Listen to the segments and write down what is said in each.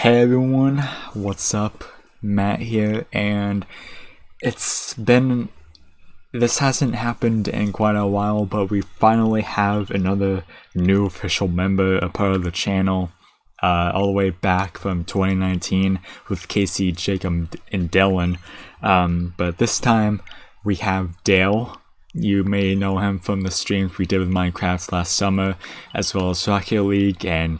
Hey everyone, what's up? Matt here, and this hasn't happened in quite a while, but we finally have another new official member, a part of the channel, all the way back from 2019 with Casey, Jacob, and Dylan. But this time we have Dale. You may know him from the streams we did with Minecraft last summer, as well as Rocket League and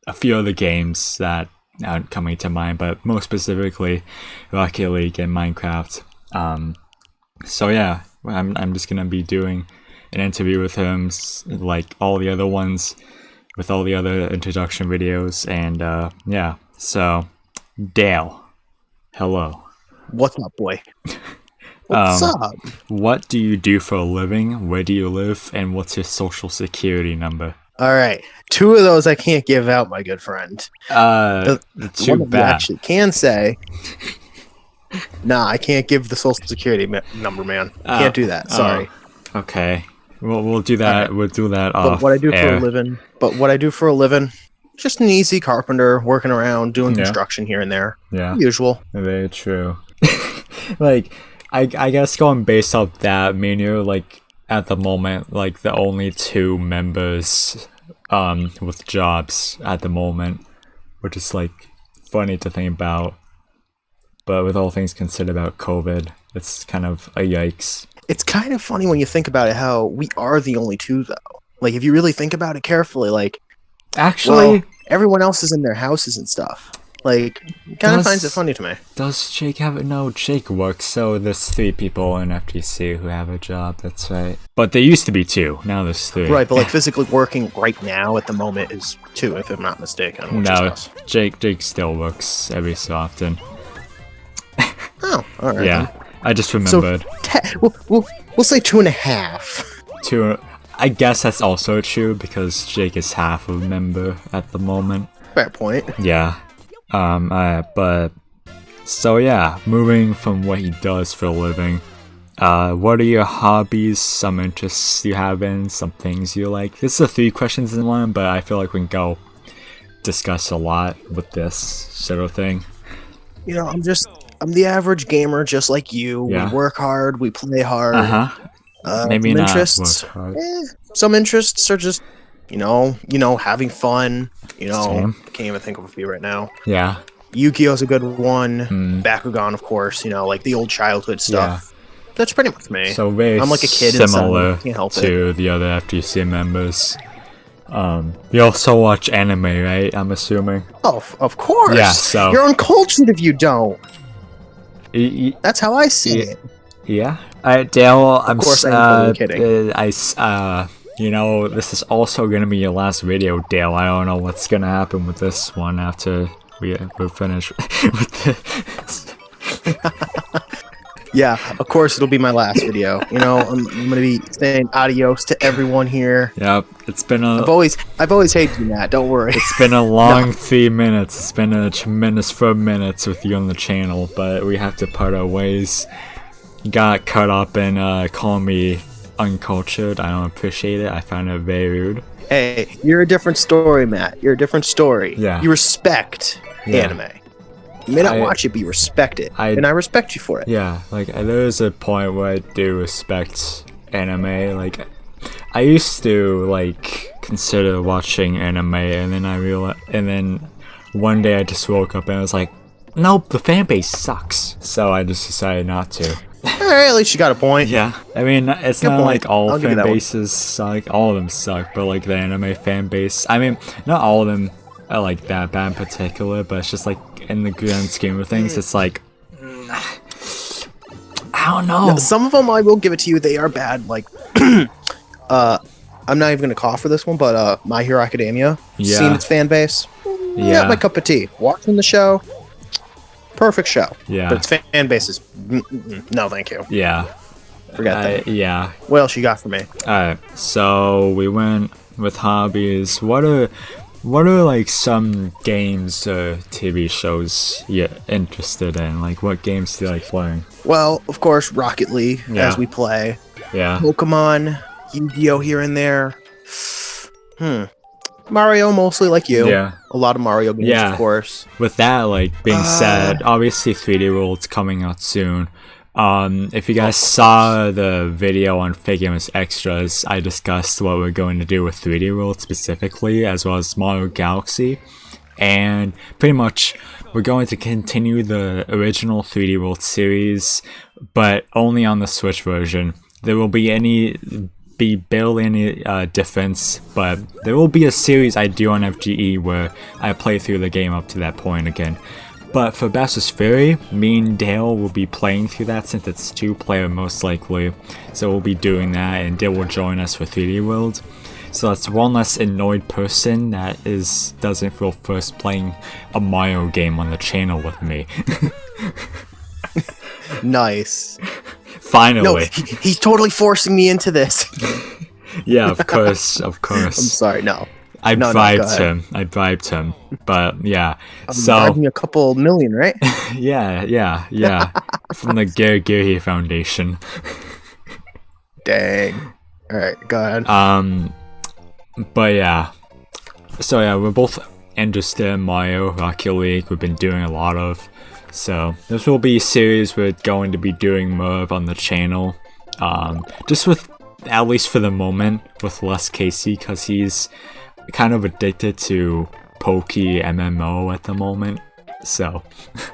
a few other games that aren't coming to mind, but most specifically Rocket League and Minecraft. So yeah, I'm just gonna be doing an interview with him, like all the other ones, with all the other introduction videos, and yeah. So, Dale, hello. What's up, boy? What's up? What do you do for a living? Where do you live? And what's your social security number? All right, two of those I can't give out, my good friend. Too one bad. I actually can say. Nah, I can't give the social security number, man. Can't do that. Sorry. Okay. We'll do that. Okay. We'll do that But off what I do air. for a living, just an easy carpenter, working around, doing construction here and there. Yeah. Usual. Very true. Like, I guess going based off that, me and you're like at the moment like the only two members with jobs at the moment, which is like funny to think about. But with all things considered about COVID, it's kind of a yikes. It's kind of funny when you think about it, how we are the only two, though. Like, if you really think about it carefully, like, Actually, everyone else is in their houses and stuff. Like, kind of finds it funny to me. Does Jake have it? No, Jake works, so there's 3 people in FTC who have a job, that's right. But there used to be 2, now there's 3. Right, but like physically working right now at the moment is 2, if I'm not mistaken. No, Jake still works every so often. Oh, alright. Yeah, then. I just remembered. So, we'll say 2.5. 2, I guess that's also true, because Jake is half a member at the moment. Fair point. Yeah. But so yeah, moving from what he does for a living, what are your hobbies, some interests you have in, some things you like? This is 3 questions in one, but I feel like we can go discuss a lot with this sort of thing. You know, I'm the average gamer, just like you. Yeah. We work hard, we play hard. Maybe some not interests. work hard. Some interests are just, you know, having fun. You know, Same. I can't even think of a few right now. Yeah. Yu-Gi-Oh's a good one. Bakugan, of course. You know, like the old childhood stuff. Yeah. That's pretty much me. So very I'm like a kid similar inside. Can't help to the other FTC members. You also watch anime, right? I'm assuming. Oh, of course. Yeah, so You're uncultured if you don't. That's how I see it. Yeah. Alright, Dale, I'm totally kidding. You know, this is also gonna be your last video, Dale. I don't know what's gonna happen with this one after we're finished with this. Yeah, of course it'll be my last video. You know, I'm gonna be saying adios to everyone here. Yep, it's been a. I've always hated you, Matt. Don't worry. It's been a long 3 minutes. It's been a tremendous 4 minutes with you on the channel, but we have to part our ways. You got caught up in calling me uncultured. I don't appreciate it. I found it very rude. Hey, you're a different story, Matt. You're a different story. Yeah. You respect anime. You may not watch it, but you respect it. And I respect you for it. Yeah, like there's a point where I do respect anime. Like, I used to like consider watching anime, and then I realized, and then one day I just woke up and I was like, nope, the fan base sucks. So I just decided not to. Alright, at least you got a point. Yeah, I mean, it's Good not point. like all I'll give you fan that one. bases suck. All of them suck, but like the anime fan base, I mean, not all of them are like that bad in particular, but it's just like in the grand scheme of things, it's like, I don't know. No, some of them, I will give it to you, they are bad. Like, I'm not even gonna call for this one, but My Hero Academia, Yeah. seen its fan base. Yeah. Not my cup of tea. Watching the show, perfect show. Yeah. But its fan base is no, thank you. Yeah. Forget that. Yeah. What else you got for me? Alright, so we went with hobbies. What are like some games or TV shows you're interested in? Like, what games do you like playing? Well, of course, Rocket League, as we play. Yeah. Pokemon, Yu-Gi-Oh here and there. Mario, mostly like you. Yeah. A lot of Mario games, Yeah. of course. With that, like, being said, obviously 3D World's coming out soon. If you guys saw the video on Figures Extras, I discussed what we're going to do with 3D World specifically, as well as Mario Galaxy. And pretty much, we're going to continue the original 3D World series, but only on the Switch version. There will be barely any difference, but there will be a series I do on FGE where I play through the game up to that point again. But for Bowser's Fury, me and Dale will be playing through that since it's 2-player most likely. So we'll be doing that, and Dale will join us for 3D World. So that's one less annoyed person that doesn't feel first playing a Mario game on the channel with me. Nice. Finally. No, he's totally forcing me into this. Yeah, of course. I'm sorry, no. I No, bribed go him. I bribed him. But yeah. I'm So bribing a couple million, right? yeah. From the Gary Foundation. Dang. Alright, go ahead. But yeah. So yeah, we're both interested in Mario Rocket League. We've been doing a lot of. So this will be a series we're going to be doing more of on the channel. Just with, at least for the moment, with less Casey, because he's kind of addicted to Pokey MMO at the moment. So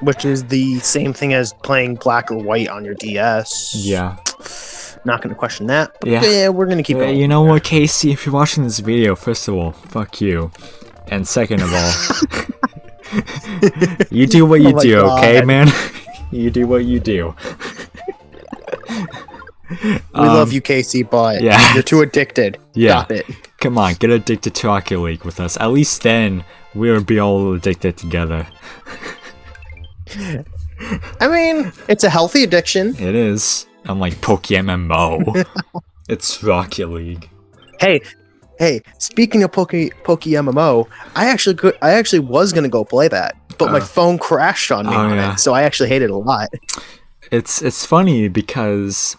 Which is the same thing as playing black or white on your DS. yeah. Not gonna question that. But Yeah. yeah, we're gonna keep going. You know what, Casey? If you're watching this video, first of all, fuck you. And second of all, you do what you Oh my do, God. okay, man? You do what you do. We love you, Casey, but yeah. you're too addicted. Yeah. Stop it. Come on, get addicted to Rocket League with us. At least then, we'll be all addicted together. I mean, it's a healthy addiction. It is. Unlike MMO. It's Rocket League. Hey, speaking of Poke MMO, I actually was gonna go play that, but my phone crashed on me on it, so I actually hate it a lot. It's funny because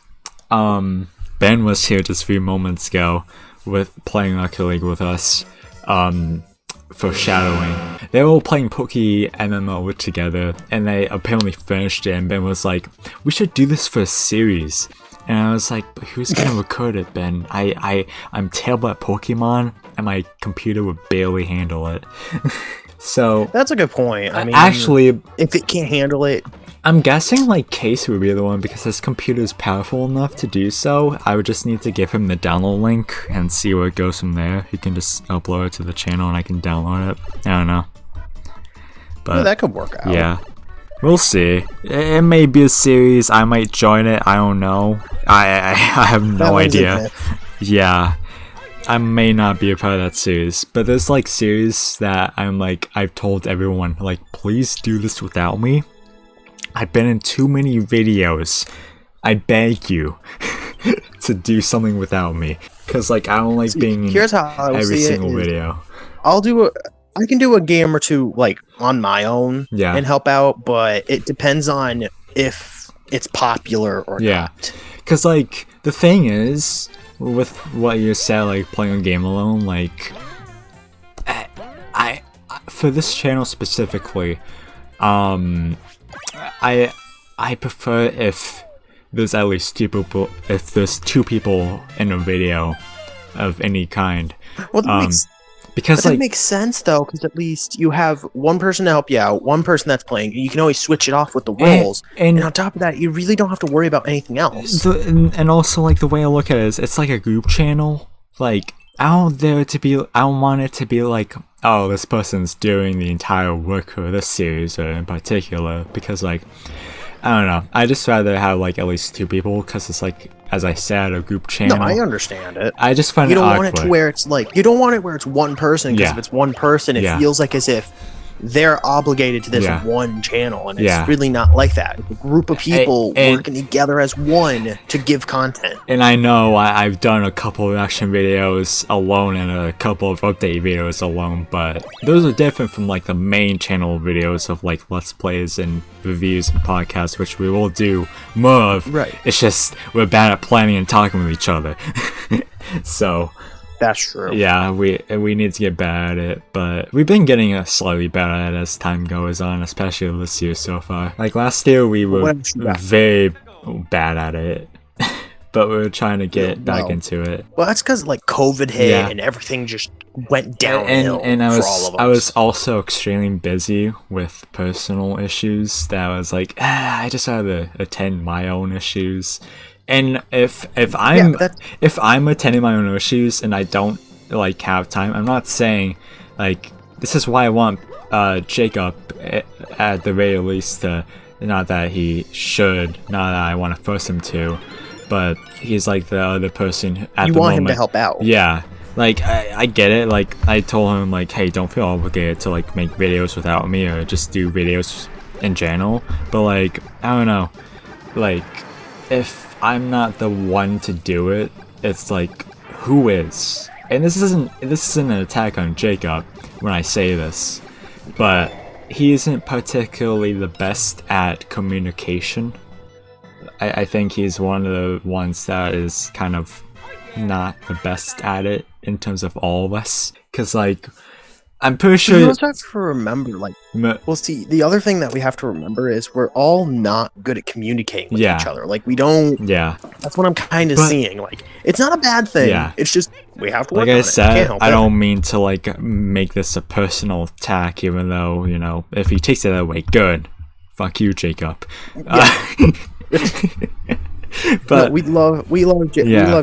Ben was here just a few moments ago with playing Rocket League with us for shadowing. They were all playing Poke MMO together, and they apparently finished it, and Ben was like, we should do this for a series. And I was like, but who's gonna record it, Ben? I'm terrible at Pokemon, and my computer would barely handle it. So That's a good point. I mean, actually, if it can't handle it, I'm guessing like Case would be the one because his computer is powerful enough to do so. I would just need to give him the download link and see where it goes from there. He can just upload it to the channel and I can download it. I don't know. But that could work out. yeah. We'll see. It may be a series. I might join it. I don't know. I have no idea. Yeah. I may not be a part of that series. But there's like series that I've told everyone, like, please do this without me. I've been in too many videos. I beg you to do something without me. Because like I don't like being in Here's how I every see single it is, video. I can do a game or two like on my own and help out, but it depends on if it's popular or not. Because like the thing is, with what you said, like playing a game alone, like I for this channel specifically, I prefer if there's at least two people. If there's two people in a video of any kind, Well, that makes sense though, because at least you have one person to help you out, one person that's playing. You can always switch it off with the roles, and on top of that, you really don't have to worry about anything else. And also, like the way I look at it is, it's like a group channel. Like I don't want it to be like, oh, this person's doing the entire work for this series or in particular, because like I don't know. I just rather have like at least two people because it's like, as I said, a group channel. No, I understand it. I just find you it don't awkward. want it to where it's like you don't want it where it's one person, because if it's one person, it feels like as if they're obligated to this one channel, and it's really not like that. It's a group of people working together as one to give content. And I know I've done a couple of reaction videos alone and a couple of update videos alone, but those are different from like the main channel videos of like Let's Plays and reviews and podcasts, which we will do more of. Right. It's just we're bad at planning and talking with each other. So That's true. Yeah, we need to get better at it, but we've been getting slightly better at it as time goes on, especially this year so far. Like last year, we were very bad at it, but we were trying to get back into it. Well, that's because like COVID hit and everything just went downhill. And for all of us. I was also extremely busy with personal issues that I was like, I just had to attend my own issues. And if I'm attending my own issues and I don't like have time, I'm not saying like this is why I want Jacob at the very least to, not that he should, not that I want to force him to, but he's like the other person at the moment. You want him to help out. Yeah, like I get it. Like I told him like, hey, don't feel obligated to like make videos without me or just do videos in general. But like I don't know, like if I'm not the one to do it, it's like who is? And this isn't an attack on Jacob when I say this, but he isn't particularly the best at communication. I think he's one of the ones that is kind of not the best at it in terms of all of us, because like I'm pretty sure you also have to remember, like, well, see, the other thing that we have to remember is we're all not good at communicating with each other. Like, we don't. Yeah. That's what I'm kind of seeing. Like, it's not a bad thing. Yeah. It's just we have to work on it. Like I said, I don't mean to like make this a personal attack, even though if he takes it that way, good. Fuck you, Jacob. Yeah. But no, we love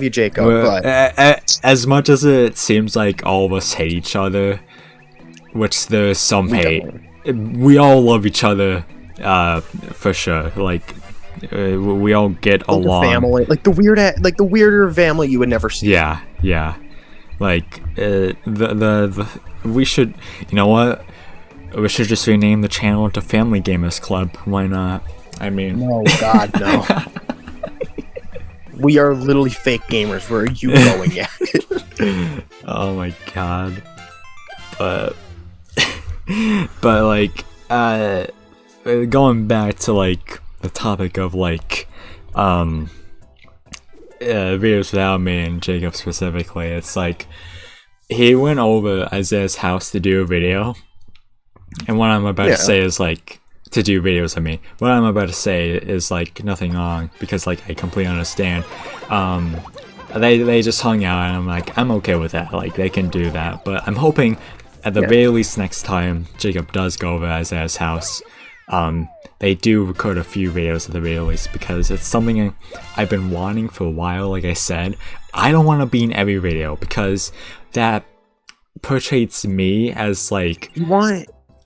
you, Jacob. But as much as it seems like all of us hate each other, which there's some hate, we all love each other for sure. Like we all get along. Family, like the weirder family you would never see. Yeah. Like we should, you know what? We should just rename the channel to Family Gamers Club. Why not? I mean, no, God, no. We are literally fake gamers. Where are you going at? Oh my God. But like going back to like the topic of like videos without me and Jacob specifically, it's like he went over Isaiah's house to do a video, and what I'm about to say is like to do videos of me. What I'm about to say is like nothing wrong, because like I completely understand. They just hung out and I'm like, I'm okay with that. Like they can do that, but I'm hoping at the very least next time Jacob does go over Isaiah's house, they do record a few videos at the very least, because it's something I've been wanting for a while. Like I said, I don't want to be in every video because that portrays me as like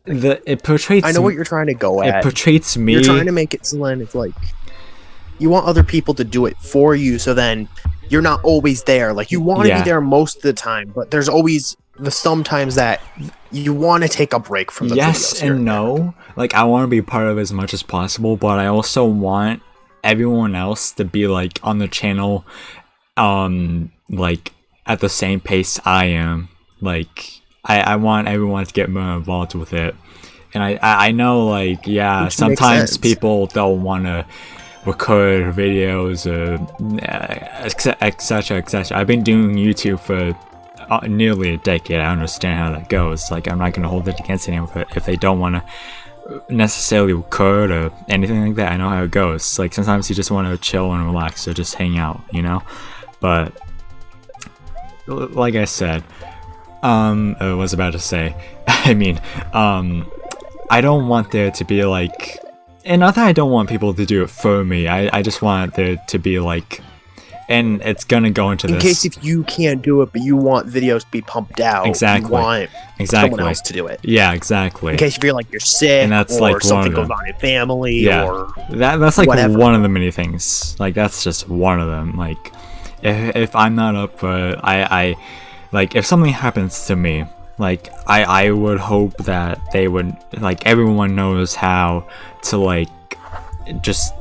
it portrays. I know what you're trying to go at. It portrays me. You're trying to make it so then it's like you want other people to do it for you, so then you're not always there. Like you want to be there most of the time, but there's always the sometimes that you want to take a break from the videos. Yes and no. Like I want to be part of it as much as possible, but I also want everyone else to be like on the channel, like at the same pace I am. Like I want everyone to get more involved with it, and I know like sometimes people don't want to record videos or etc. I've been doing YouTube for nearly a decade. I understand how that goes. Like I'm not going to hold it against anyone if they don't want to necessarily record or anything like that. I know how it goes. Like sometimes you just want to chill and relax or just hang out, but like I said, I was about to say, I mean, I don't want there to be like, and not that I don't want people to do it for me, I just want there to be like, and it's gonna go into this. In case if you can't do it, but you want videos to be pumped out, exactly. You want someone else to do it. Yeah, exactly. In case you feel like you're sick, and that's or like something goes on in family, or that's like whatever. One of the many things. Like that's just one of them. Like if I'm not up for it, I like if something happens to me, like I would hope that they would, like everyone knows how to like just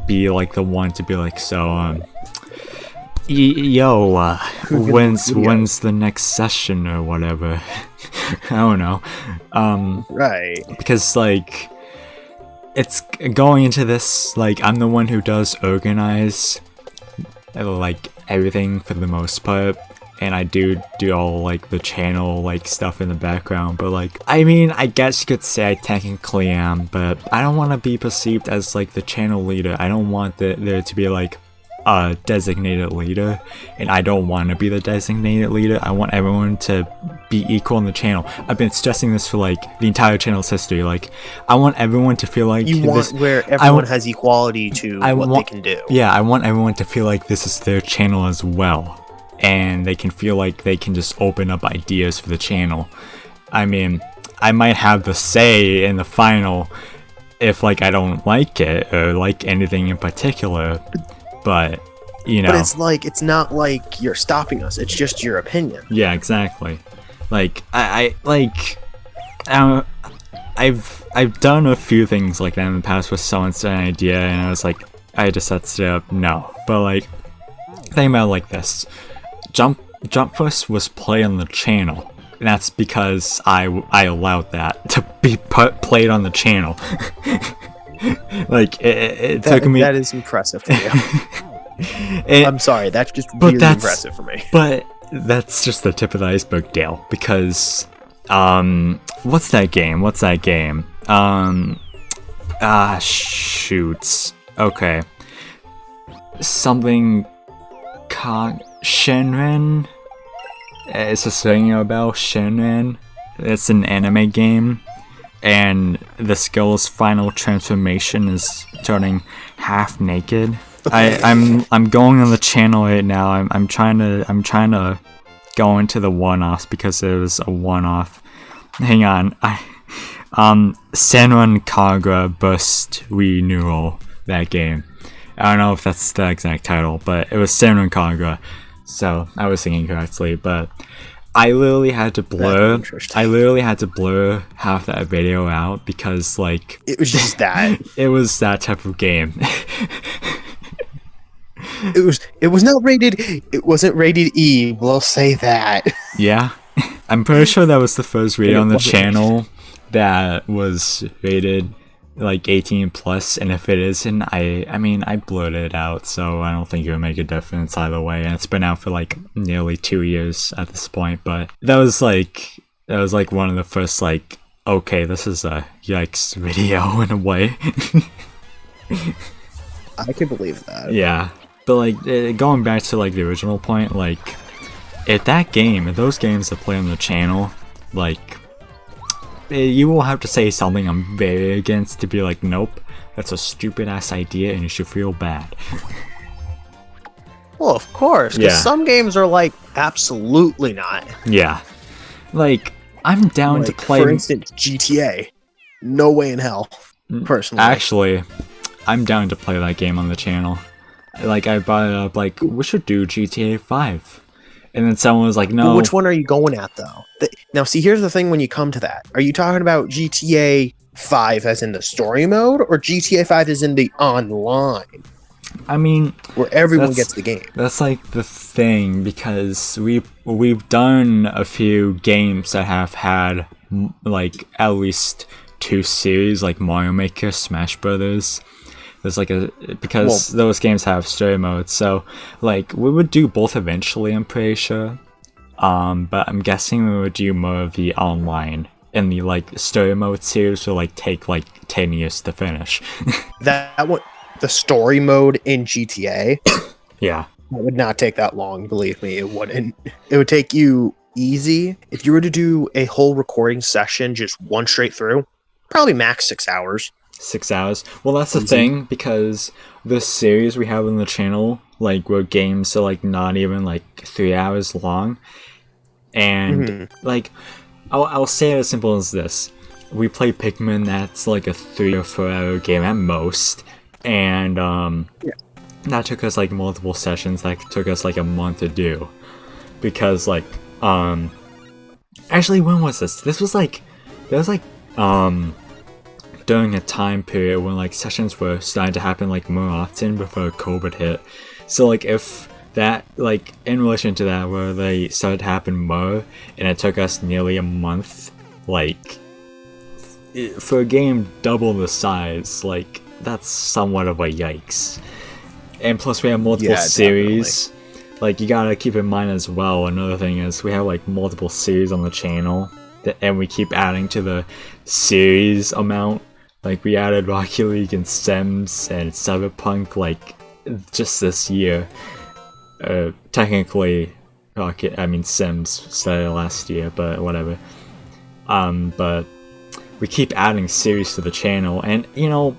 be like the one to be like, so when's the next session or whatever. I don't know. Right. Because like it's going into this, like I'm the one who does organize like everything for the most part. and I do all like the channel like stuff in the background, but like, I mean, I guess you could say I technically am, but I don't want to be perceived as like the channel leader. I don't want there to be like a designated leader, and I don't want to be the designated leader. I want everyone to be equal on the channel. I've been stressing this for like the entire channel's history. Like, I want everyone to feel like where everyone has equality to what they can do. Yeah, I want everyone to feel like this is their channel as well, and they can feel like they can just open up ideas for the channel. I mean, I might have the say in the final if like I don't like it or like anything in particular. But, you know. But it's not like you're stopping us. It's just your opinion. Yeah, exactly. Like, I've done a few things like that in the past where someone said an idea and I was like, I just said straight up no. But like, think about it like this. Jump Force was played on the channel. And that's because I allowed that to be played on the channel. Like, it took me... That is impressive for you. I'm sorry, that's just really impressive for me. But that's just the tip of the iceberg, Dale, because, what's that game? Shoots. Okay. Something... Shenren? It's a thing about Shenren. It's an anime game. And the girl's final transformation is turning half naked. I'm going on the channel right now. I'm trying to go into the one-offs because it was a one-off. Hang on. Senran Kagura Burst Renewal, that game. I don't know if that's the exact title, but it was Senran Kagura. So I was thinking correctly, but I literally had to blur half that video out because like it was just that. It was that type of game. It was not rated. It wasn't rated E. We'll say that. Yeah, I'm pretty sure that was the first video on the channel that was rated like 18 plus, and if it isn't, I mean I blurred it out, so I don't think it would make a difference either way. And it's been out for like nearly 2 years at this point, but that was like one of the first like, okay, this is a yikes video in a way. I can believe that. Yeah, but like going back to like the original point, like if those games that play on the channel, like you will have to say something I'm very against to be like, nope, that's a stupid ass idea and you should feel bad. Well, of course, because some games are like, absolutely not. Yeah. Like, I'm down to play... For instance, GTA. No way in hell, personally. Actually, I'm down to play that game on the channel. Like, I brought it up, like, we should do GTA 5. And then someone was like, no. But which one are you going at, though? Now, see, here's the thing when you come to that. Are you talking about GTA 5 as in the story mode, or GTA 5 as in the online? I mean... where everyone gets the game. That's like the thing, because we've done a few games that have had, like, at least 2 series, like Mario Maker, Smash Brothers. There's like because those games have story modes, so like we would do both eventually, I'm pretty sure. But I'm guessing we would do more of the online, and the like story mode series will like take like 10 years to finish. That one, the story mode in GTA, yeah, it would not take that long. Believe me, it wouldn't. It would take you easy if you were to do a whole recording session, just one straight through, probably max 6 hours. 6 hours. Well, that's the thing, because the series we have on the channel, like, where games are, like, not even, like, 3 hours long. And, like, I'll say it as simple as this. We play Pikmin, that's, like, a 3 or 4 hour game at most. And, that took us, like, multiple sessions. That took us, like, a month to do. Because, like, actually, when was this? This was, like, during a time period when like sessions were starting to happen like more often before COVID hit. So like if that, like in relation to that, where they started to happen more and it took us nearly a month, like for a game double the size, like that's somewhat of a yikes. And plus we have multiple series. like, you gotta keep in mind as well, another thing is we have like multiple series on the channel, and we keep adding to the series amount. Like, we added Rocket League and Sims and Cyberpunk, like, just this year. Technically, Sims started last year, but whatever. But we keep adding series to the channel, and, you know,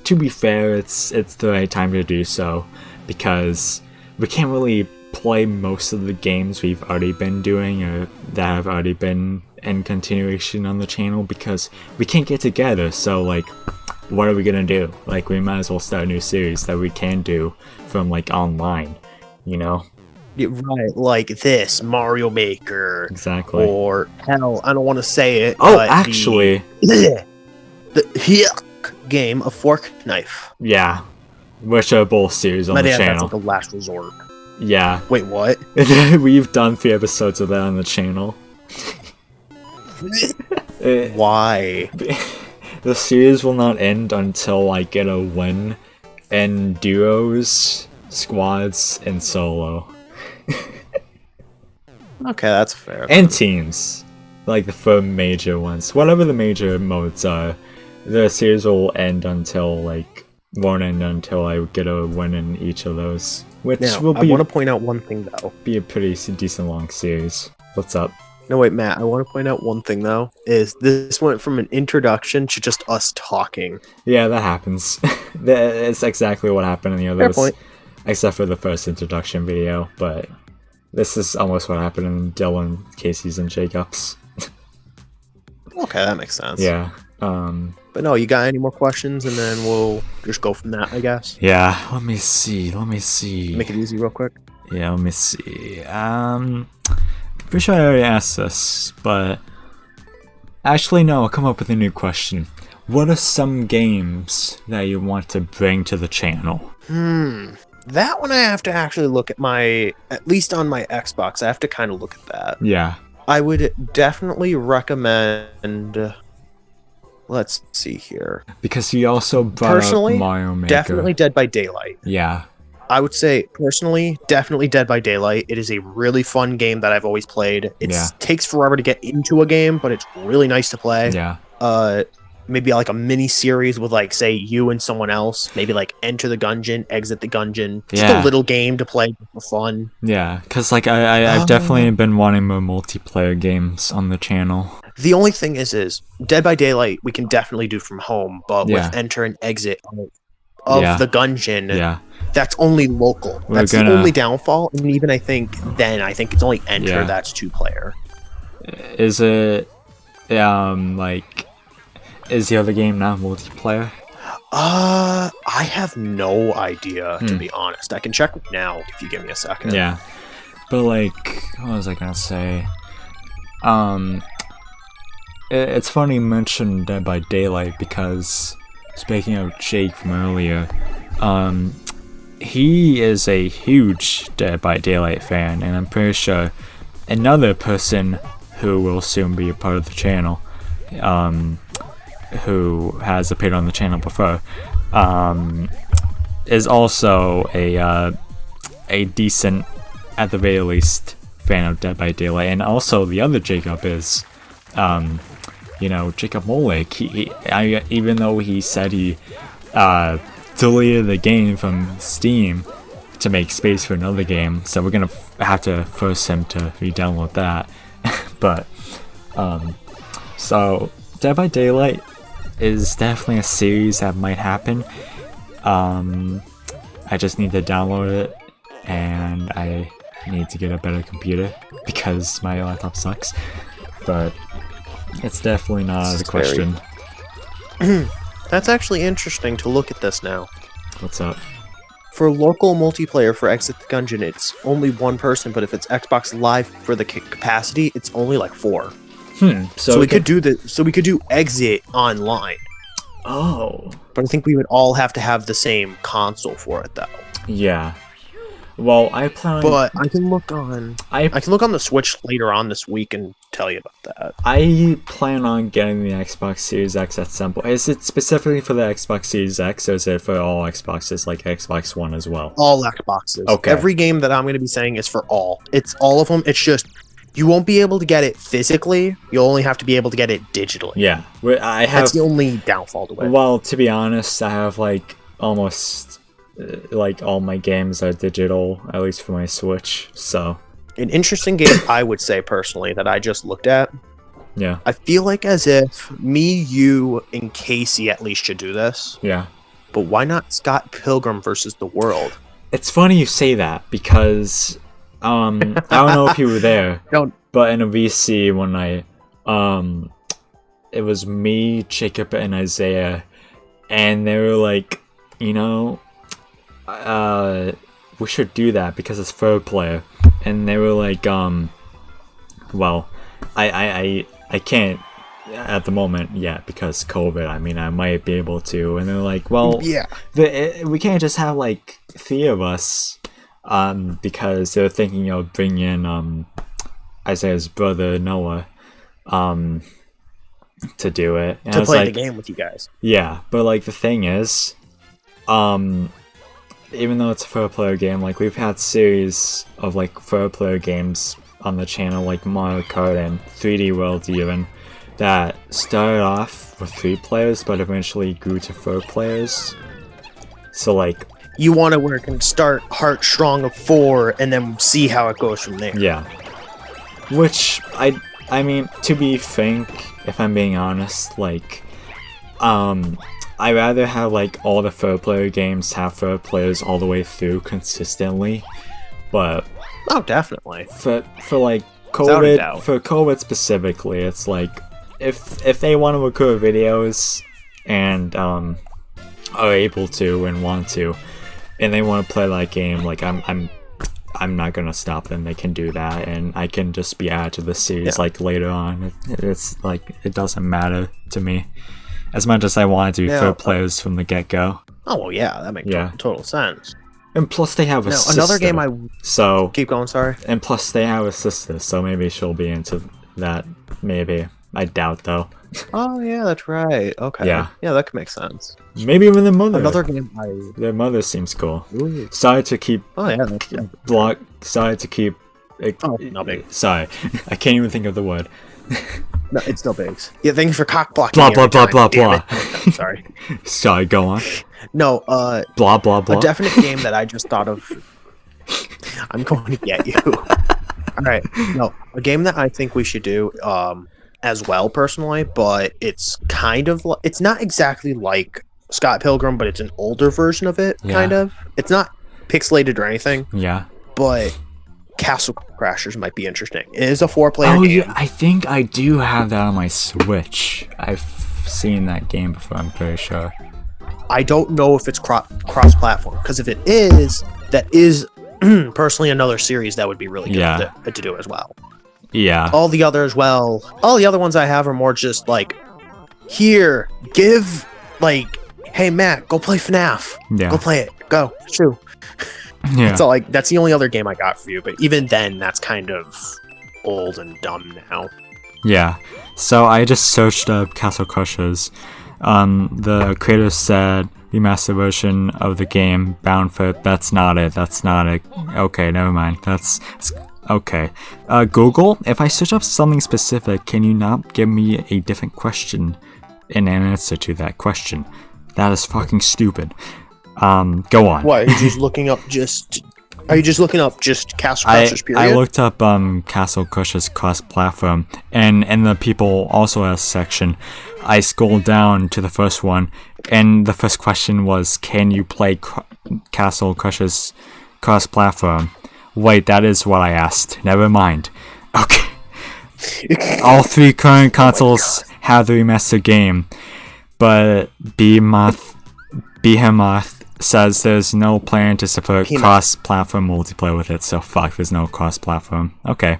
to be fair, it's the right time to do so, because we can't really play most of the games we've already been doing, or that have already been in continuation on the channel, because we can't get together. So, like, what are we gonna do? Like, we might as well start a new series that we can do from, like, online, you know? Yeah, right, like this Mario Maker. Exactly. Or, hell, I don't want to say it. Oh, actually, the game of Fork Knife. Yeah, which are both series on the channel. That's like a last resort. Yeah. Wait, what? We've done 3 episodes of that on the channel. Why? The series will not end until I get a win in duos, squads, and solo. Okay, that's fair. And teams. Like the 4 major ones. Whatever the major modes are, the series will end until, like, won't end until I get a win in each of those. Which will be. I want to point out one thing, though. Be a pretty decent long series. What's up? No, wait, Matt, I want to point out one thing, though, is this went from an introduction to just us talking. Yeah, that happens. It's exactly what happened in the others. Fair point. Except for the first introduction video, but this is almost what happened in Dylan, Casey's, and Jacob's. Okay, that makes sense. Yeah. But no, you got any more questions, and then we'll just go from that, I guess. Yeah, let me see. Make it easy real quick. Yeah, let me see. Pretty sure I already asked this, but actually no, I'll come up with a new question. What are some games that you want to bring to the channel? That one I have to actually look at at least on my Xbox, I have to kind of look at that. Yeah. I would definitely recommend, let's see here. Because you also brought up Mario Maker. Definitely Dead by Daylight. Yeah. I would say, personally, definitely Dead by Daylight. It is a really fun game that I've always played. It takes forever to get into a game, but it's really nice to play. Yeah. Maybe like a mini series with, like, say, you and someone else. Maybe like enter the Gungeon, exit the Gungeon. Just a little game to play for fun. Yeah, because like I've definitely been wanting more multiplayer games on the channel. The only thing is Dead by Daylight we can definitely do from home, but with enter and exit of the Gungeon, that's only local. That's the only downfall. And even I think it's only enter that's 2-player. Is it like? Is the other game not multiplayer? I have no idea, to be honest. I can check now if you give me a second. Yeah. But, like, what was I gonna say? It's funny you mentioned Dead by Daylight, because, speaking of Jake from earlier, he is a huge Dead by Daylight fan, and I'm pretty sure another person who will soon be a part of the channel, who has appeared on the channel before, is also a decent, at the very least, fan of Dead by Daylight. And also the other Jacob is, Jacob Molik. Even though he said he deleted the game from Steam to make space for another game, so we're gonna have to force him to re-download that. But so Dead by Daylight is definitely a series that might happen. I just need to download it, and I need to get a better computer because my laptop sucks. But it's definitely not out of the question. That's actually interesting to look at this now. What's up? For local multiplayer for Exit the Gungeon, it's only 1 person, but if it's Xbox Live for the capacity, it's only like 4. So we could do Exit online. Oh. But I think we would all have to have the same console for it, though. Yeah. Well, I plan. But I can look on. I can look on the Switch later on this week and tell you about that. I plan on getting the Xbox Series X at some point. Is it specifically for the Xbox Series X, or is it for all Xboxes, like Xbox One as well? All Xboxes. Okay. Every game that I'm going to be saying is for all. It's all of them. It's just you won't be able to get it physically. You'll only have to be able to get it digitally. Yeah, that's the only downfall to it. Well, to be honest, I have like almost like all my games are digital, at least for my Switch. So an interesting game, I would say personally, that I just looked at. Yeah. I feel like as if me, you, and Casey at least should do this. Yeah. But why not Scott Pilgrim versus the World? It's funny you say that because I don't know if you were there, but in a VC one night, it was me, Jacob, and Isaiah, and they were like, you know, we should do that because it's third player, and they were like, well, I can't at the moment yet because COVID. I mean, I might be able to, and they're like, well, yeah, we can't just have like 3 of us, because they're thinking of bringing in Isaiah's brother Noah, to do it, and to play the game with you guys. Yeah, but like the thing is, even though it's a 4-player game, like we've had series of like 4-player games on the channel, like Mario Kart and 3D World even, that started off with 3 players but eventually grew to 4 players. So like, you want to where it can start heart strong of 4 and then see how it goes from there. Yeah. Which I mean, to be frank, if I'm being honest, like, I rather have like all the 4-player games have 4 players all the way through consistently, but oh, definitely for like COVID, for COVID specifically, it's like if they want to record videos and are able to and want to, and they want to play that game, like I'm not gonna stop them. They can do that, and I can just be added to the series like later on. It's like it doesn't matter to me. As much as I wanted to be 4 players from the get-go. Oh, well, yeah, that makes total sense. And plus they have a sister. Another game So keep going, sorry. And plus they have a sister, so maybe she'll be into that. Maybe. I doubt, though. Oh, yeah, that's right. Okay. Yeah, that could make sense. Maybe even their mother. Another game Their mother seems cool. Ooh. Sorry to keep... Oh, yeah. Sorry to keep... Oh, no big. Sorry. I can't even think of the word. No, it's still bigs. Yeah, thank you for cock blocking. Blah blah blah blah blah. Sorry. Sorry, go on. No, blah blah blah. A definite game that I just thought of. I'm going to get you. All right. No, a game that I think we should do as well personally, but it's kind of it's not exactly like Scott Pilgrim, but it's an older version of it, kind of. It's not pixelated or anything. Yeah. But Castle Crashers might be interesting. It is a 4-player game. Yeah, I think I do have that on my Switch. I've seen that game before, I'm pretty sure. I don't know if it's cross-platform, because if it is, that is personally another series that would be really good to do as well. Yeah. All the other ones I have are more just like, here, give, like, hey Matt, go play FNAF. Yeah. Go play it. Go. Shoo. Yeah. So like that's the only other game I got for you, but even then that's kind of old and dumb now. Yeah. So I just searched up Castle Crushers. The creator said remastered version of the game bound for that's not it. Okay, never mind. That's okay. Google, if I search up something specific, can you not give me a different question and an answer to that question? That is fucking stupid. Go on. What, are you just looking up just Castle Crushers, period? I looked up Castle Crushers cross-platform, and in the people also asked section, I scrolled down to the first one, and the first question was, can you play Castle Crushers cross-platform? Wait, that is what I asked. Never mind. Okay. All 3 current consoles have the remastered game, but Behemoth says there's no plan to support cross-platform multiplayer with it, so fuck, there's no cross-platform. Okay.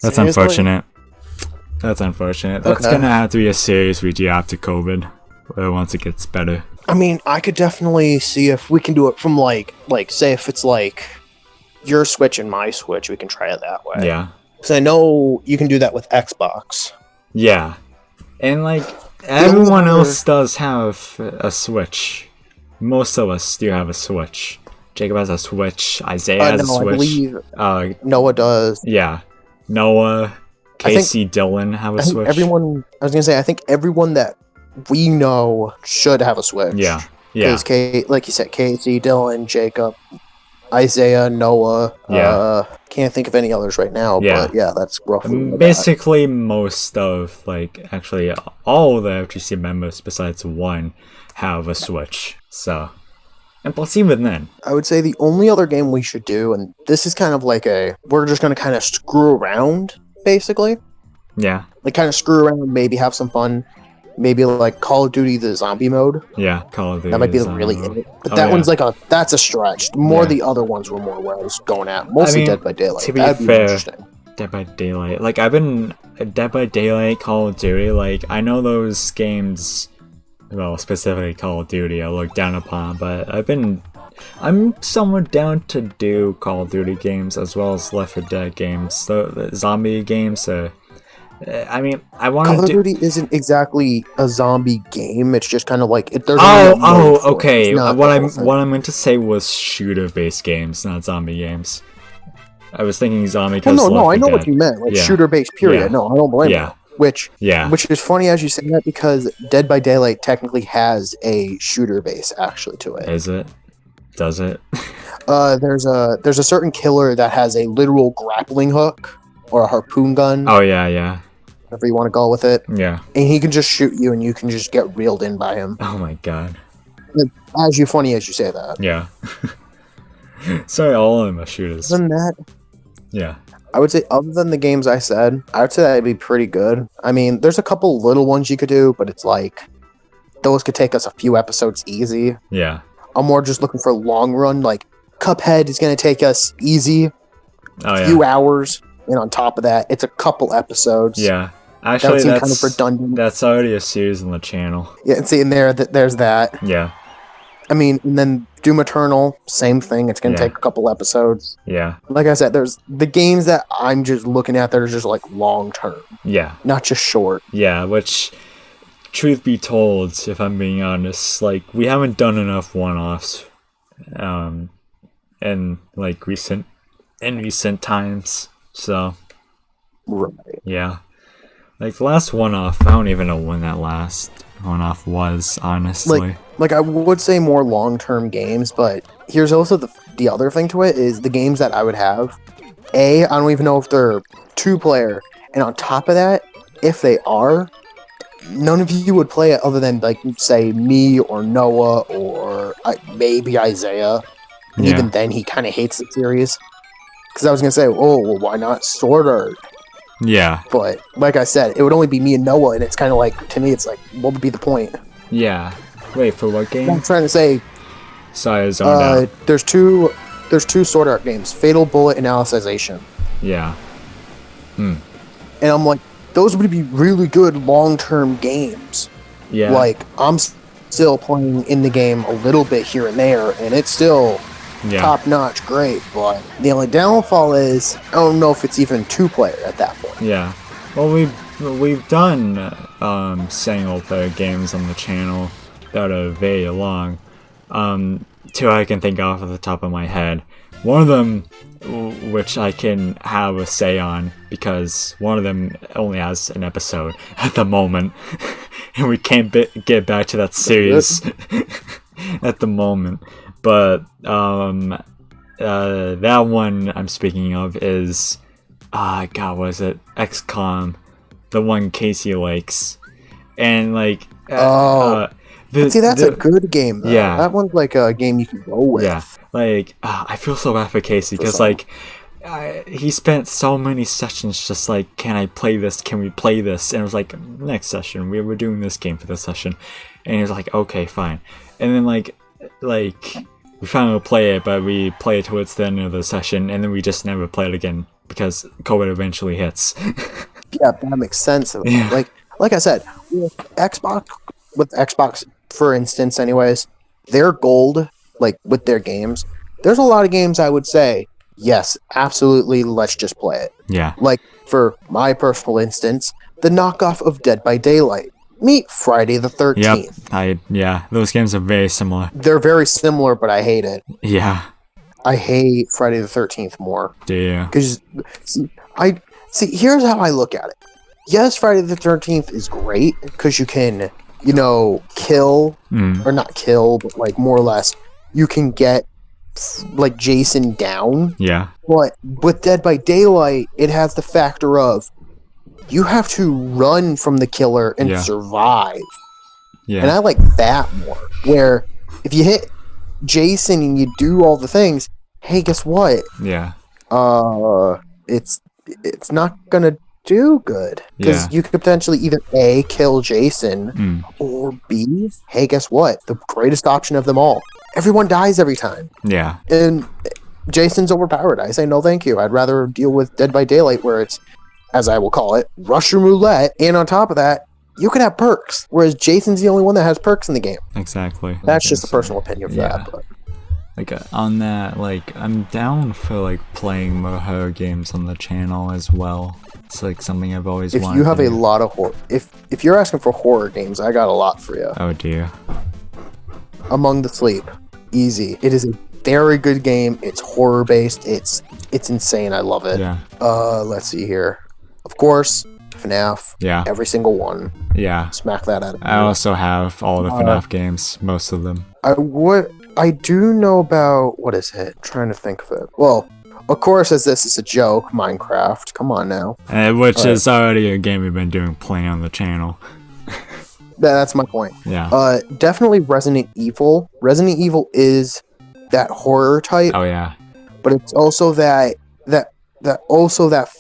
That's Seriously? Unfortunate. That's unfortunate. That's gonna have to be a series we do after COVID, once it gets better. I mean, I could definitely see if we can do it from like say if it's like your Switch and my Switch, we can try it that way. Yeah. Because I know you can do that with Xbox. Yeah. And, like, everyone else does have a Switch. Most of us do have a Switch. Jacob has a Switch. Isaiah has a Switch. I believe Noah does. Yeah. Noah, Casey, Dylan have a Switch. I think everyone that we know should have a Switch. Yeah. Yeah. Because, like you said, Casey, Dylan, Jacob, Isaiah, Noah. Yeah. Can't think of any others right now. Yeah. But yeah, that's roughly basically most of, like, actually all of the FGC members besides one have a Switch. So, and plus even then, I would say the only other game we should do, and this is kind of like we're just going to kind of screw around, basically. Yeah. Like, kind of screw around, maybe have some fun. Maybe like Call of Duty the zombie mode. Yeah, Call of Duty. That might be really it. But that one's that's a stretch. The other ones were more where I was going at. Mostly Dead by Daylight. To be fair, Dead by Daylight. Like, I've been Dead by Daylight, Call of Duty. Like, I know those games. Well, specifically Call of Duty, I look down upon, but I'm somewhat down to do Call of Duty games as well as Left 4 Dead games. The zombie games. I mean, I want to. Call of Duty isn't exactly a zombie game. It's just kind of like there's. Okay. What I meant to say was shooter-based games, not zombie games. I was thinking zombie because. I know what you meant. Like shooter-based. Period. Yeah. No, I don't blame you. Which is funny as you say that because Dead by Daylight technically has a shooter base actually to it. Is it? Does it? There's a certain killer that has a literal grappling hook or a harpoon gun. Oh yeah. Whatever you want to go with it. Yeah. And he can just shoot you and you can just get reeled in by him. Oh my god. Funny as you say that. Yeah. Sorry, all of them are shooters. Other than that. Yeah. I would say other than the games I said, I would say that'd be pretty good. I mean, there's a couple little ones you could do, but it's like those could take us a few episodes easy. Yeah. I'm more just looking for long run. Like Cuphead is going to take us easy. A few hours. And on top of that, it's a couple episodes. Yeah. Actually, that's kind of redundant. That's already a series on the channel. Yeah, and see, there's that. Yeah. I mean, and then Doom Eternal, same thing. It's going to take a couple episodes. Yeah. Like I said, there's the games that I'm just looking at that are just like long term. Yeah. Not just short. Yeah, which, truth be told, if I'm being honest, like, we haven't done enough one-offs in recent times. So. Right. Yeah. Like, the last one-off, I don't even know when that last one-off was, honestly. Like I would say more long-term games, but here's also the other thing to it is the games that I would have. I don't even know if they're two-player. And on top of that, if they are, none of you would play it other than, like, say, me or Noah or maybe Isaiah. And even then, he kind of hates the series. Because I was going to say, well, why not Sword Art? Yeah. But, like I said, it would only be me and Noah, and it's kind of like, to me, it's like, what would be the point? Yeah. Wait, for what game? I'm trying to say... Sorry, I zoned out. There's two Sword Art games, Fatal Bullet and Alicization. Yeah. And I'm like, those would be really good long-term games. Yeah. Like, I'm still playing in the game a little bit here and there, and it's still... top-notch, great, but the only downfall is I don't know if it's even two-player at that point. Yeah, well, we've done single-player games on the channel that are very long. Two I can think of off the top of my head. One of them, which I can have a say on, because one of them only has an episode at the moment, and we can't get back to that series at the moment. But that one I'm speaking of is God, what is it? XCOM, the one Casey likes, and like see, that's a good game, though. Yeah, that one's like a game you can go with. Yeah, like I feel so bad for Casey because like he spent so many sessions just like, can I play this? Can we play this? And it was like, next session, we were doing this game for this session, and he was like, okay, fine, and then like we finally play it, but we play it towards the end of the session, and then we just never play it again because COVID eventually hits. Yeah, that makes sense. Yeah. Like I said, with Xbox, for instance, anyways, their gold, like with their games, there's a lot of games I would say yes, absolutely, let's just play it. Yeah. Like, for my personal instance, the knockoff of Dead by Daylight. Meet Friday the 13th. Yep, those games are very similar. They're very similar, but I hate it. Yeah. I hate Friday the 13th more. Do you? Because, here's how I look at it. Yes, Friday the 13th is great, because you can, kill, or not kill, but, like, more or less, you can get, like, Jason down. Yeah. But with Dead by Daylight, it has the factor of you have to run from the killer and survive. Yeah. And I like that more. Where if you hit Jason and you do all the things, hey, guess what? Yeah. It's not gonna do good. Because you could potentially either A, kill Jason, or B, hey, guess what? The greatest option of them all. Everyone dies every time. Yeah. And Jason's overpowered. I say no thank you. I'd rather deal with Dead by Daylight where it's, as I will call it, Russian roulette, and on top of that, you can have perks, whereas Jason's the only one that has perks in the game. Exactly. That's just a personal opinion for that. But. Like, on that, like, I'm down for, like, playing more horror games on the channel as well. It's, like, something I've always wanted. If you have a lot of horror... If you're asking for horror games, I got a lot for you. Oh, dear. Among the Sleep. Easy. It is a very good game. It's horror-based. It's insane. I love it. Yeah. Let's see here. Of course, FNAF. Yeah. Every single one. Yeah. Smack that out of me. I also have all the FNAF games, most of them. I do know about, what is it? I'm trying to think of it. Well, of course, as this is a joke, Minecraft. Come on now. Which is already a game we've been doing playing on the channel. That's my point. Yeah. Definitely Resident Evil. Resident Evil is that horror type. Oh yeah. But it's also that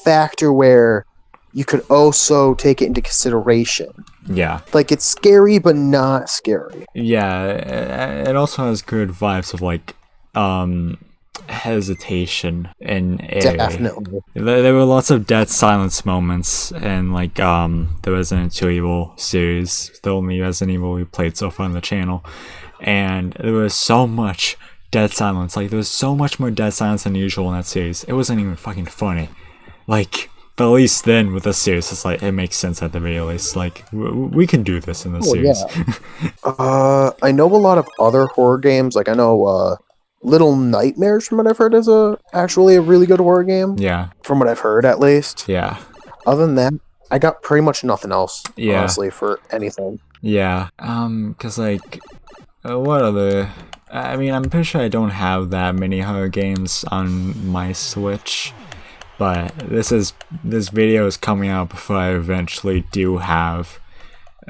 factor where you could also take it into consideration. Yeah. Like, it's scary, but not scary. Yeah. It also has good vibes of, like, hesitation and definitely. There were lots of dead silence moments in, like, the Resident Evil series, the only Resident Evil we played so far on the channel, and there was so much dead silence. Like, there was so much more dead silence than usual in that series. It wasn't even fucking funny. Like, but at least then with this series, it's like, it makes sense at the very least. Like, we can do this in this series. Yeah. I know a lot of other horror games. Like, I know Little Nightmares, from what I've heard, is actually a really good horror game. Yeah. From what I've heard, at least. Yeah. Other than that, I got pretty much nothing else, honestly, for anything. Yeah. Because, like, what other... I mean, I'm pretty sure I don't have that many horror games on my Switch, but this video is coming out before I eventually do have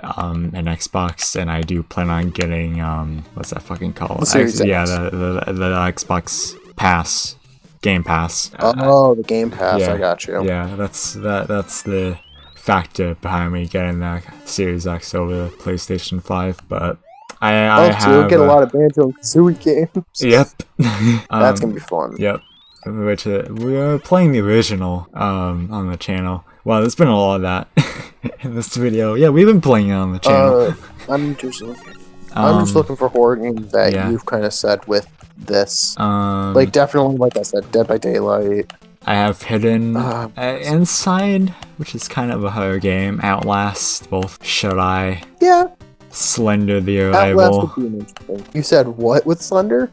an Xbox, and I do plan on getting what's that fucking called? Yeah, the Xbox Pass, Game Pass. Oh, the Game Pass. Yeah, I got you. Yeah, that's the factor behind me getting that Series X over the PlayStation 5 , but I have. So you'll get a lot of Banjo-Kazooie games. Yep. That's gonna be fun. Yep. Which we are playing the original on the channel. Wow, there's been a lot of that in this video. Yeah, we've been playing it on the channel. I'm just looking for horror games that you've kind of said with this. Like, definitely, like I said, Dead by Daylight. I have Hidden Inside, which is kind of a horror game. Outlast, both Shut Eye. Yeah. Slender the Arrival. You said what with Slender?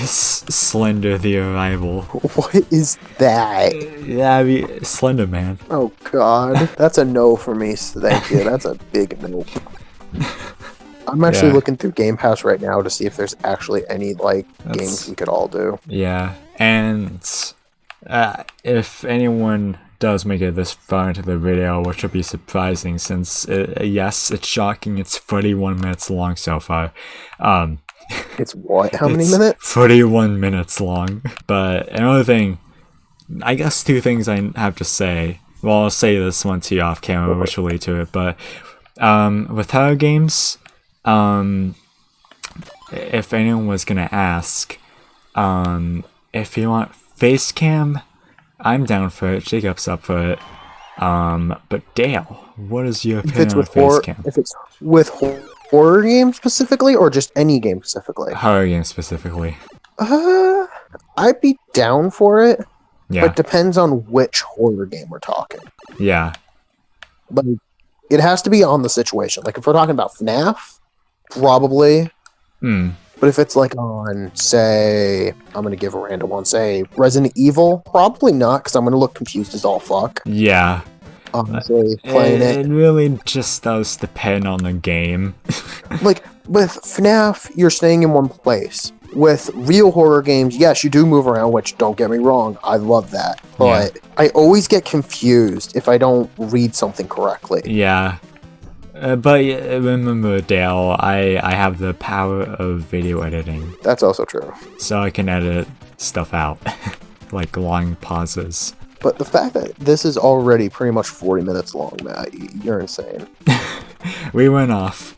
Slender the Arrival. What is that? Yeah, I mean, Slender Man. Oh god, that's a no for me. Thank you. That's a big no. I'm actually looking through Game Pass right now to see if there's actually any games we could all do. Yeah, and if anyone does make it this far into the video, which would be surprising since yes, it's shocking, it's 41 minutes long so far. It's what? How many minutes? 41 minutes long. But another thing, I guess two things I have to say. Well, I'll say this one to you off camera, which will lead to it, but with horror games, if anyone was gonna ask, if you want face cam, I'm down for it. Jacob's up for it. But Dale, what is your opinion on face cam? If it's with horror games specifically, or just any game specifically? Horror games specifically. I'd be down for it. Yeah. But it depends on which horror game we're talking. Yeah. Like, it has to be on the situation. Like, if we're talking about FNAF, probably. But if it's like on, say, I'm going to give a random one, say, Resident Evil, probably not, because I'm going to look confused as all fuck. Yeah. Honestly, playing it. It really just does depend on the game. Like, with FNAF, you're staying in one place. With real horror games, yes, you do move around, which, don't get me wrong, I love that. But I always get confused if I don't read something correctly. Yeah. But remember, Dale, I have the power of video editing. That's also true. So I can edit stuff out. Like long pauses. But the fact that this is already pretty much 40 minutes long, Matt, you're insane. We went off.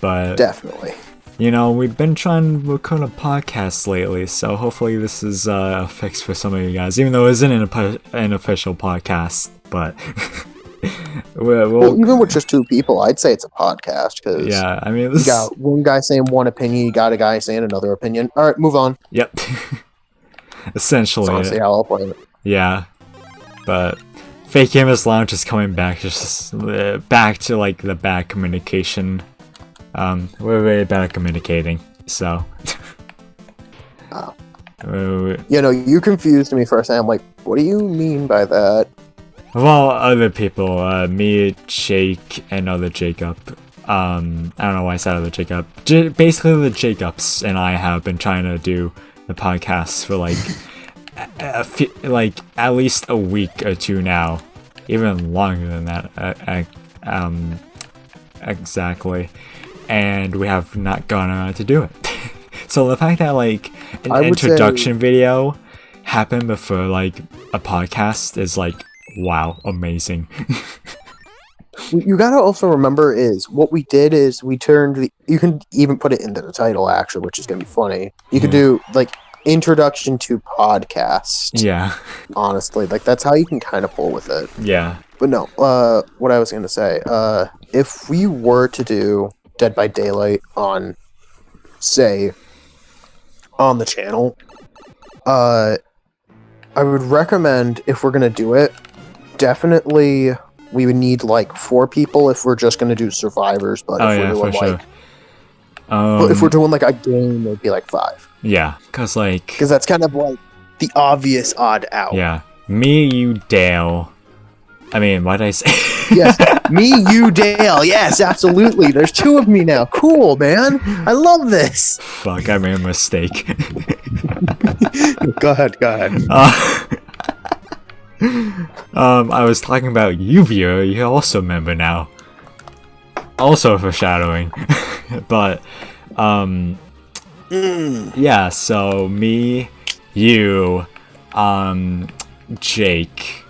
But... Definitely. You know, we've been trying to record a podcast lately, so hopefully this is a fix for some of you guys, even though it isn't an official podcast, but... well, even with just two people, I'd say it's a podcast, because yeah, I mean, you got one guy saying one opinion, you got a guy saying another opinion. Alright, move on. Yep. Essentially. That's honestly how I'll play it. Yeah. But Fake Gamers Lounge is coming back, just back to, like, the bad communication. We're very bad at communicating, so... You know, you confused me for a second. I'm like, what do you mean by that? Well, other people, me, Jake, and other Jacob. I don't know why I said other Jacob. Basically, the Jacobs and I have been trying to do the podcast for like at least a week or two now, even longer than that. Exactly, and we have not gone around to do it. So the fact that like an introduction video happened before like a podcast is like. Wow, amazing. You gotta also remember is what we did is we turned the you can even put it into the title actually, which is gonna be funny. You could do like introduction to podcast. Yeah. Honestly, like that's how you can kind of pull with it. Yeah. But no, what I was gonna say, if we were to do Dead by Daylight on, say, on the channel, I would recommend if we're gonna do it. Definitely, we would need like 4 people if we're just gonna do survivors. But if we're doing but if we're doing like a game, it'd be like 5. Yeah, because that's kind of like the obvious odd out. Yeah, me, you, Dale. I mean, what did I say? Yes, me, you, Dale. Yes, absolutely. There's 2 of me now. Cool, man. I love this. Fuck, I made a mistake. Go ahead. I was talking about you, viewer. You also remember now. Also foreshadowing. But, yeah, so me, you, Jake,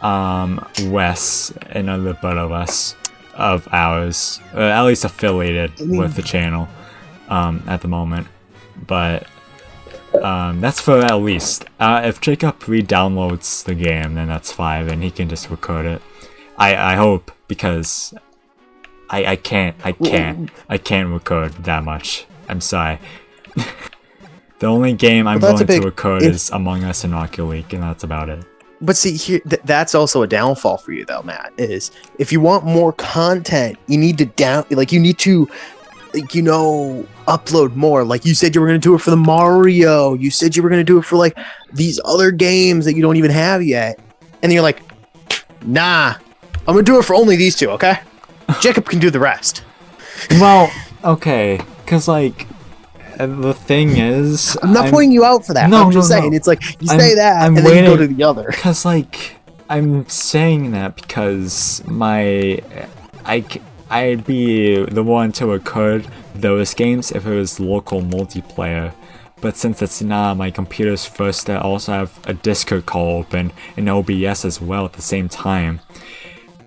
Wes, another butt of ours, at least affiliated with the channel, at the moment. But, that's for at least. If Jacob re-downloads the game, then that's 5, and he can just record it. I hope, because I can't record that much. I'm sorry. The only game I'm going to record is Among Us and Rocket League, and that's about it. But see, here that's also a downfall for you, though, Matt. Is if you want more content, you need to upload more. Like you said you were going to do it for the Mario. You said you were going to do it for like these other games that you don't even have yet. And you're like, nah, I'm going to do it for only these 2, okay? Jacob can do the rest. Well, okay, because like, the thing is... I'm not pointing you out for that. I'm just saying, it's like, you say that, and then you go to the other. Because like, I'm saying that because I'd be the one to record those games if it was local multiplayer, but since it's not, my computer's first, I also have a Discord call open and OBS as well at the same time.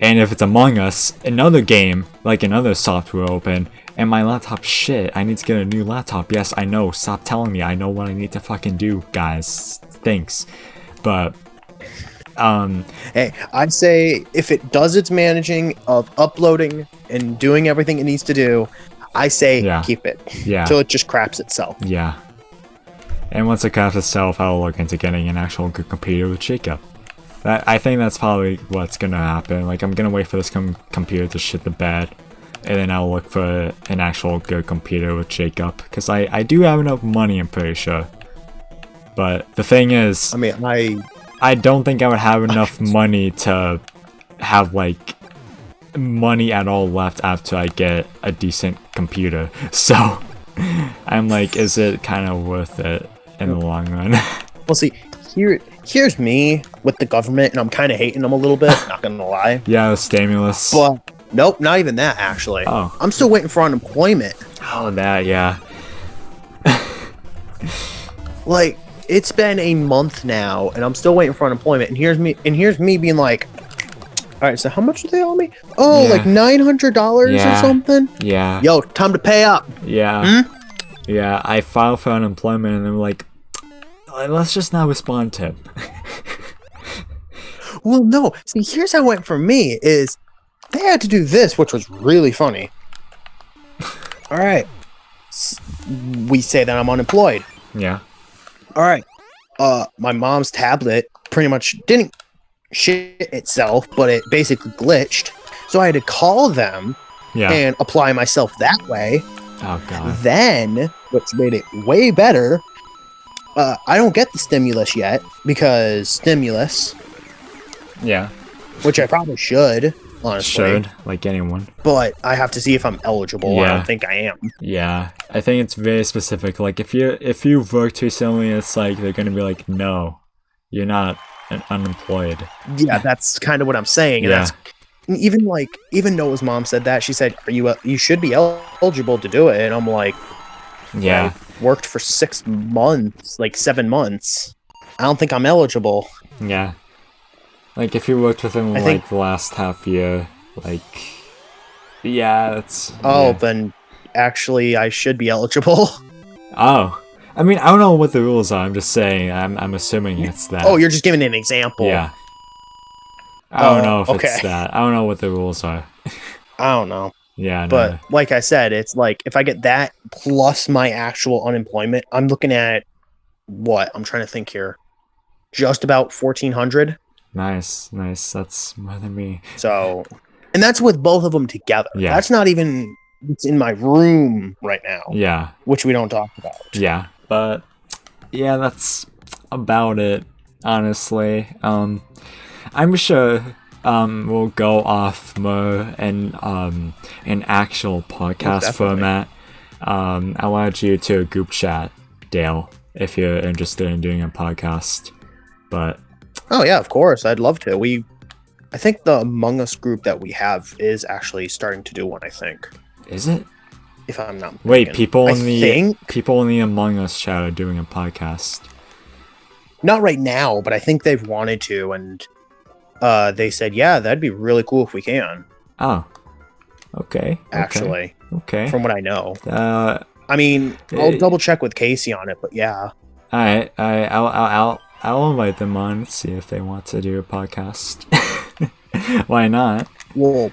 And if it's Among Us, another game, like another software open, and my laptop shit, I need to get a new laptop. Yes, I know, stop telling me, I know what I need to fucking do, guys. Thanks. But hey, I'd say if it does its managing of uploading and doing everything it needs to do, I say keep it. Yeah. Till it just craps itself. Yeah. And once I craft itself, I'll look into getting an actual good computer with Jacob. I think that's probably what's gonna happen. Like, I'm gonna wait for this computer to shit the bed, and then I'll look for an actual good computer with Jacob. Because I do have enough money, I'm pretty sure. But the thing is, I don't think I would have enough money to have, like, money at all left after I get a decent computer. So, I'm like, is it kind of worth it in the long run? Well, see, here's me with the government, and I'm kind of hating them a little bit, not gonna lie. Yeah, stimulus. But, nope, not even that, actually. Oh. I'm still waiting for unemployment. Oh, that, yeah. Like, it's been a month now, and I'm still waiting for unemployment, and here's me being like, alright, so how much do they owe me? Oh, yeah. Like $900 or something? Yeah. Yo, time to pay up. Yeah. Yeah, I filed for unemployment, and I'm like, let's just not respond to him. Well, no. See, here's how it went for me, is they had to do this, which was really funny. Alright. We say that I'm unemployed. Yeah. Alright. My mom's tablet pretty much didn't shit itself, but it basically glitched. So I had to call them and apply myself that way. Oh, God. Then, which made it way better, I don't get the stimulus yet, because stimulus. Yeah. Which I probably should, honestly. Should, like anyone. But I have to see if I'm eligible. Yeah. I don't think I am. Yeah. I think it's very specific. Like, if you've worked recently, it's like, they're gonna be like, no, you're not unemployed. Yeah, that's kind of what I'm saying. And that's even Noah's mom said that. She said, you should be eligible to do it. And I'm like, yeah. I worked for 6 months, like 7 months. I don't think I'm eligible. Yeah. Like, if you worked within, the last half year, like, yeah, that's... Oh, then, actually, I should be eligible. Oh. I mean, I don't know what the rules are, I'm just saying, I'm assuming it's that. Oh, you're just giving an example. Yeah. I don't know if it's that. I don't know what the rules are. I don't know. Yeah, no. But, like I said, it's like, if I get that plus my actual unemployment, I'm looking at, what? I'm trying to think here. Just about $1,400. Nice. That's more than me. So, and that's with both of them together. Yeah. That's not even, it's in my room right now. Yeah. Which we don't talk about. Yeah. But, yeah, that's about it, honestly. I'm sure we'll go off more in an actual podcast format. I'll add you to a group chat, Dale, if you're interested in doing a podcast. But oh yeah, of course, I'd love to. I think the Among Us group that we have is actually starting to do one. I think. Is it? If I'm not mistaken. Wait, people in the Among Us chat are doing a podcast. Not right now, but I think they've wanted to, and they said, yeah, that'd be really cool if we can. Oh. Okay. Actually. Okay. From what I know. I mean, I'll double check with Casey on it, but yeah. Alright, I'll invite them on, see if they want to do a podcast. Why not? Well,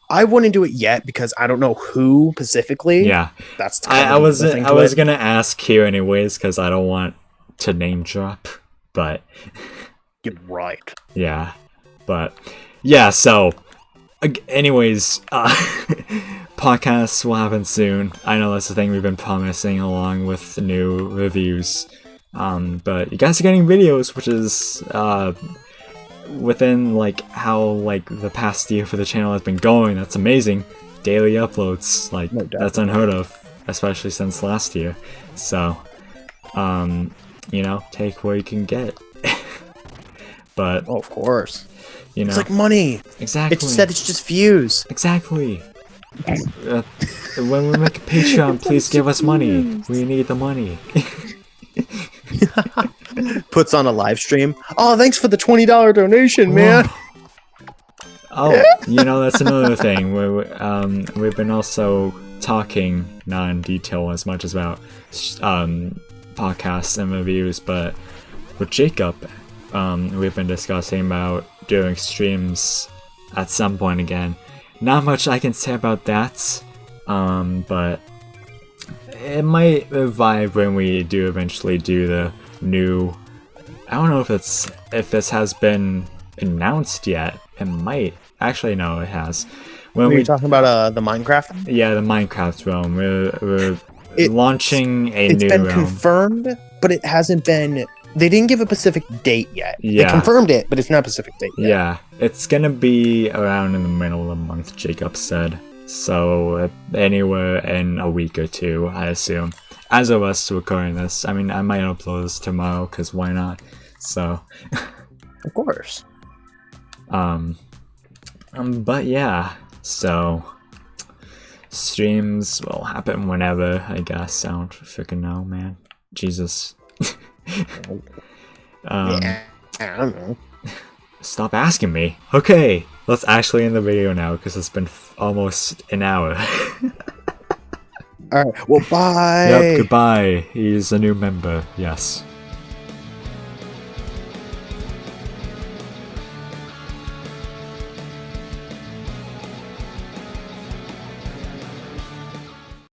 I wouldn't do it yet because I don't know who specifically. Yeah. That's I was gonna ask here anyways because I don't want to name drop, but you're right. Yeah, but yeah. So, anyways, podcasts will happen soon. I know that's the thing we've been promising along with new reviews. But you guys are getting videos, which is within how the past year for the channel has been going. That's amazing. Daily uploads, No, that's unheard of, especially since last year. So, take what you can get. But of course, it's like money. Exactly. It said it's just views. Exactly. When we make a Patreon, please give us money. We need the money. Puts on a live stream. Oh, thanks for the $20 donation, man. Oh, that's another thing. We've been also talking, not in detail as much as about podcasts and reviews, but with Jacob, we've been discussing about doing streams at some point again. Not much I can say about that, but it might revive when we do eventually do the new. I don't know if this has been announced yet. It might. Actually, no, it has. When we're talking about the Minecraft? Yeah, the Minecraft realm. We're launching a new realm. It's been confirmed, but it hasn't been. They didn't give a specific date yet. Yeah. They confirmed it, but it's not a specific date yet. Yeah, it's gonna be around in the middle of the month, Jacob said. So anywhere in a week or two, I assume. As of us recording this, I mean, I might upload this tomorrow, because why not? So. Of course. But yeah, so streams will happen whenever, I guess. I don't freaking know, man. Jesus. Yeah, I don't know. Stop asking me. Okay, let's actually end the video now because it's been almost an hour. Alright, well, bye. Yep, goodbye. He's a new member, yes.